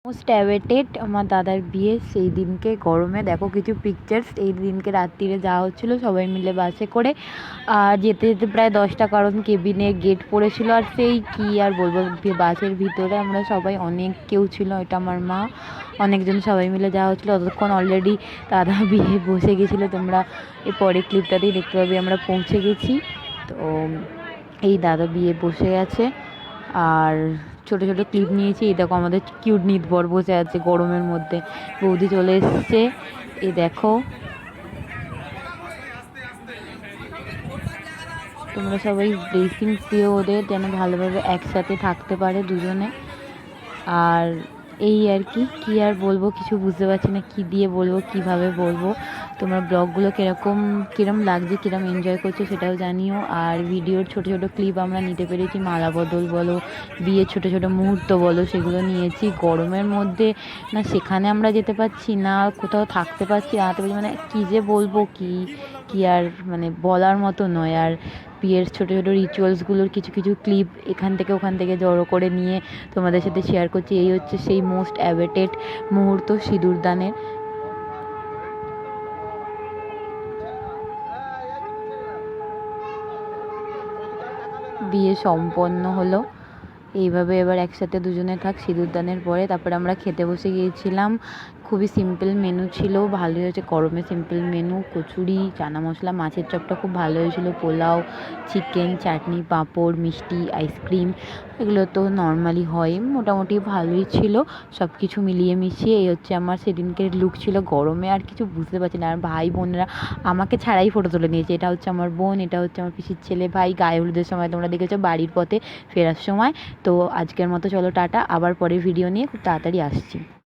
Most awaited আমার দাদার বিয়ে। সেই দিনকে গরমে দেখো কিছু পিকচার্স। এই দিনকে রাত্রিরে যাওয়া হচ্ছিলো সবাই মিলে বাসে করে, আর যেতে যেতে প্রায় 10টা, কারণ কেবিনে গেট পড়েছিল। আর সেই কি আর বলবো, বাসের ভিতরে আমরা সবাই অনেক কেউ ছিল, এটা আমার মা, অনেকজন সবাই মিলে যাওয়া হচ্ছিলো। ততক্ষণ অলরেডি দাদা বিয়ে বসে গেছিলো, তোমরা এই পরের ক্লিপটাতেই দেখতে পাবে। আমরা পৌঁছে গেছি, তো এই দাদা বিয়ে বসে গেছে। আর ছোটো ছোটো ক্লিপ নিয়েছি। এই দেখো আমাদের কিউট নিতবর বসে আছে গরমের মধ্যে, বৌদি চলে এসছে। এই দেখো, তোমরা সবাই ব্লেসিংস দিও ওদের, যেন ভালোভাবে একসাথে থাকতে পারে দুজনে। আর এই আর কি আর বলবো, কিছু বুঝতে পারছি না কি দিয়ে বলবো, কিভাবে বলবো। তোমরা ব্লগগুলো কিরম লাগছে, কিরম এনজয় করছো সেটাও জানিও। আর ভিডিওর ছোট ছোট ক্লিপ আমরা নিতে পেরেছি, মালা বদল বলো, বিয়ের ছোট ছোট মুহূর্ত বলো, সেগুলো নিয়েছি। গরমের মধ্যে না সেখানে আমরা যেতে পারছি না, কোথাও থাকতে পারছি না, মানে কী যে বলবো, কি আর মানে বলার মতো নয়। আর বিয়ের ছোটো ছোটো রিচুয়ালসগুলোর কিছু কিছু ক্লিপ এখান থেকে ওখান থেকে জড়ো করে নিয়ে তোমাদের সাথে শেয়ার করছি। এই হচ্ছে সেই মোস্ট অ্যাওয়েটেড মুহূর্ত, সিঁদুরদানের। বিয়ে সম্পন্ন হলো এইভাবে। এবার একসাথে দুজনে থাক সিঁদুরদানের পরে। তারপরে আমরা খেতে বসে গিয়েছিলাম। খুবই সিম্পল মেনু ছিল, ভালোই হয়েছে। গরমে সিম্পল মেনু, কচুরি, চানা মশলা, মাছের চপটা খুব ভালো হয়েছিল, পোলাও, চিকেন, চাটনি, পাঁপড়, মিষ্টি, আইসক্রিম, এগুলো তো নর্মালি হয়। মোটামুটি ভালোই ছিল সব কিছু মিলিয়ে মিশিয়ে। এই হচ্ছে আমার সেদিনকের লুক ছিল। গরমে আর কিছু বুঝতে পারছি না। আর ভাই বোনেরা আমাকে ছাড়াই ফটো তুলে নিয়েছে। এটা হচ্ছে আমার বোন, এটা হচ্ছে আমার পিসির ছেলে। ভাই গায়ে হলুদের সময় তোমরা দেখেছো, বাড়ির পথে ফেরার সময়। তো আজকের মতো চলো টাটা, আবার পরে ভিডিও নিয়ে খুব তাড়াতাড়ি আসছি।